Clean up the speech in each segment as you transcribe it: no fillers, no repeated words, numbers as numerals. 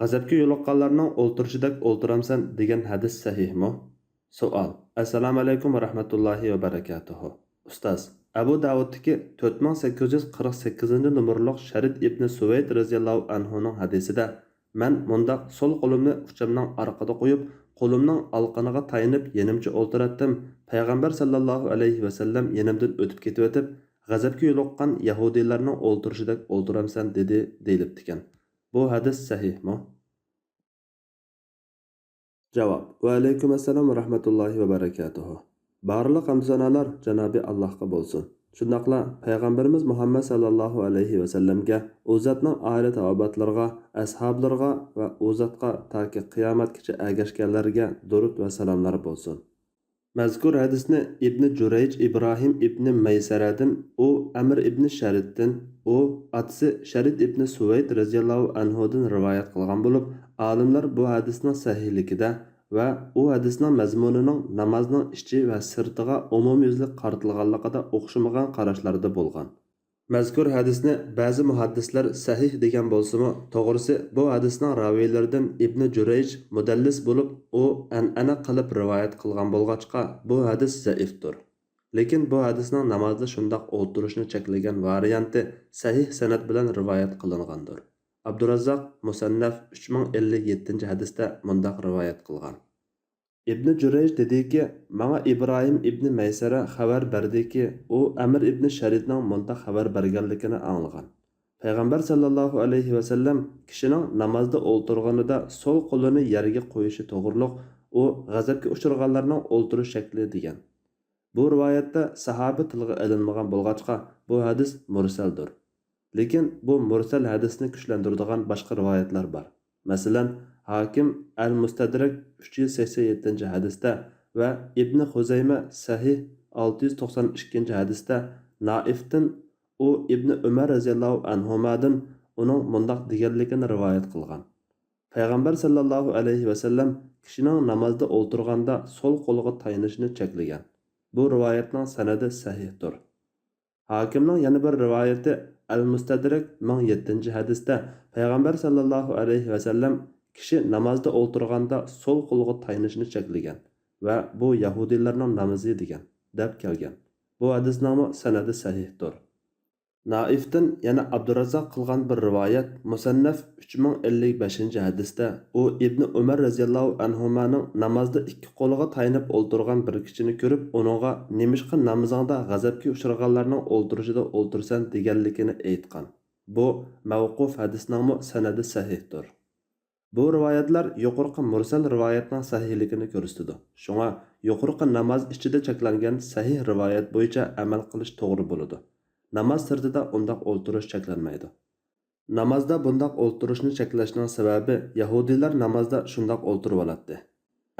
G'azabga yo'liqqanlarning o'ltirishidek o'ltiramsan degan hadis sahihmi? Savol. Assalomu alaykum va rahmatullohi va barakatuhu. Ustoz, Abu Davudniki 4848 Sharid ibn Suvayd radhiyallohu anhuning hadisida men mundaq so'l qo'limni uchamning orqada qo'yib, qo'limning alqaniga tayinib yenimcha o'ltiratdim. Payg'ambar sallallohu alayhi va sallam yenimdan o'tib ketib o'tib, g'azabga yo'liqqan yahudiylarning o'ltirishidek o'ltiramsan dedi deyilibdi ekan. Bu hadis sahihmi? Javob. Va alaykum assalom va rahmatullohi va barakatuhu. Barliq hamd sanolar Janobi Allohga bo'lsin. Shundaqla payg'ambarimiz Muhammad sallallohu alayhi va sallamga, u zotning oila taobatlarga, ashablariga va u zotga toki qiyomatgacha ergashganlarga durud va salomlar bo'lsin. Mazkur hadisni Ibn Jurayj Ibrohim ibn Maysaradan, u Amr ibn Shariddan, u otasi Sharid ibn Suvayd radhiyallohu anhudan rivoyat qilgan bo'lib, olimlar bu hadisning sahihligida va u hadisning mazmunining namozning ichi va sirtiga umumyuzlik qaratilganligida o'xshamagan qarashlarda bo'lgan. Mazkur hadisni ba'zi muhaddislar sahih degan bo'lsa-mu, to'g'risi bu hadisning raviylaridan Ibn Jurayj mudallis bo'lib, u an'ana qilib rivoyat qilgan bo'lg'achqa bu hadis zaifdir. Lekin bu hadisning namozda shundoq o'ltirishni cheklagan varianti sahih sanad bilan rivoyat qilingandir. Abdurazzoq Musannaf 3057-hadisda mundaq rivoyat qilgan. Ibn Jurayj dediki, "Manga Ibrohim ibn Maysara xabar berdiki, u Amr ibn Sharidning munda xabar berganligini anglagan. Payg'ambar sallallohu alayhi va sallam kishining namozda o'ltirganida so'l qo'lini yerga qo'yishi to'g'riliq, u g'azabga uchraganlarning o'ltirish shakli degan. Bu rivoyatda sahoba tilga ilinmagan bo'lg'achqa, bu hadis mursaldir. Lekin bu mursal hadisni kuchlantiradigan boshqa rivoyatlar bor. Masalan, Hakim Al-Mustadrak 387-hadisda va Ibn Xuzayma Sahih 692-hadisda Naifdan u Ibn Umar radhiyallohu anhumadan uning mundaq deganligini rivoyat qilgan. Payg'ambar sallallohu alayhi va sallam kishining namozda o'ltirganda so'l qo'liga tayinishni cheklagan. Bu rivoyatning sanadi sahihdir. Hakimning yana bir rivoyati Al-Mustadrak 1007-hadisda Payg'ambar sallallohu alayhi va sallam kishi namozda o'ltirganda so'l qo'liga tayinishni cheklagan va bu yahudiylarning namozi degan deb kelgan. Bu hadisning sanadi sahihdir. Naifdan yana Abdurazzoq qilgan bir rivoyat Musannaf 3055-hadisda u Ibn Umar radhiyallohu anhumaning namozda ikki qo'liga tayinib o'ltirgan bir kishini ko'rib, uningga "Nemishqa namozingda g'azabga uchraganlarning o'ltirishida o'ltirsan" deganligini aytgan. Bu mavquf hadisning sanadi sahihdir. Bu rivoyatlar yuqorqi mursal rivoyatning sahihligini ko'rsatadi. Shunga yuqorqi namoz ichida cheklangan sahih rivoyat bo'yicha amal qilish to'g'ri bo'ladi. Namoz sirtida undaq o'ltirish cheklanmaydi. Namozda bundaq o'ltirishni cheklashning sababi yahudiylar namozda shundoq o'ltirib oladi.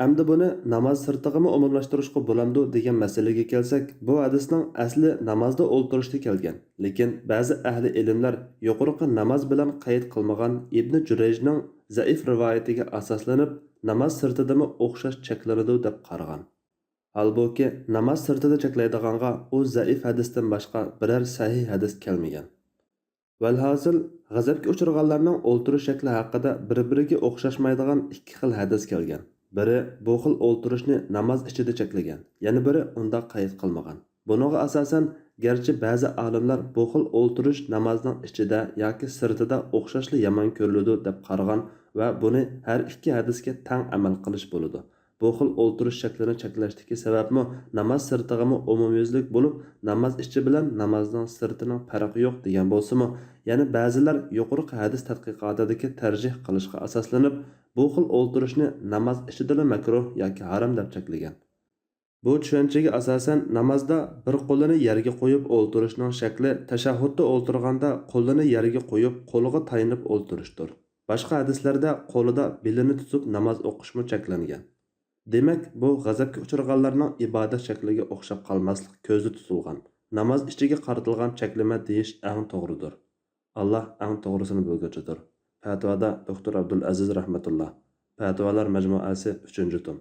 Endi buni namoz sirtig'imi umumlashtirishga bo'lamdi degan masalaga kelsak, bu hadisning asli namozda o'ltirishda kelgan. Lekin ba'zi ahli ilmlar yuqorqi namoz bilan qayd qilmagan Ibn Jurayjning zaif rivoyatiga asoslanib, namoz sirtidami o'xshash cheklanadi deb qaragan. Halbuki namoz sirtida cheklaydiganga u zaif hadisdan boshqa biror sahih hadis kelmagan. Valhosil, g'azabga uchraganlarning o'ltirish shakli haqida bir-biriga o'xshashmaydigan ikki xil hadis kelgan. Biri bu xil o'ltirishni namoz ichida cheklagan, yana biri unda qayd qilmagan. Buningga asosan, garchi ba'zi olimlar bu xil o'ltirish namozning ichida yoki sirtida o'xshashli yomon ko'riladi deb qaragan va buni har ikki hadisga tang amal qilish bo'ladi. Bu xil o'ltirish shaklini cheklashdagi sababmi namoz sirtig'imi umumyuzlik bo'lib, namoz ichi bilan namozning sirtining farqi yo'q degan bo'lsa-mu, yana ba'zilar yuqorqi hadis tadqiqotidagi tarjih qilishga asoslanib, bu xil o'ltirishni namoz ichida makruh yoki harom deb cheklagan. Bu tushunchaga asosan namozda bir qo'lini yerga qo'yib o'ltirishning shakli tashahhudda o'ltirganda qo'lini yerga qo'yib qo'liga tayinib o'ltirishdir. Boshqa hadislarda qo'lida belini tutib namoz o'qishmi cheklangan. Demak, bu g'azabga uchraganlarning ibodat shakliga o'xshab qolmaslik ko'zda tutilgan. Namoz ichiga qaratilgan cheklama deyish eng to'g'ridir. Alloh eng to'g'risini bilguchidir. Fatvoda Dr. Abdul Aziz rahmatulloh. Fatvolar majmuasi 3-tom.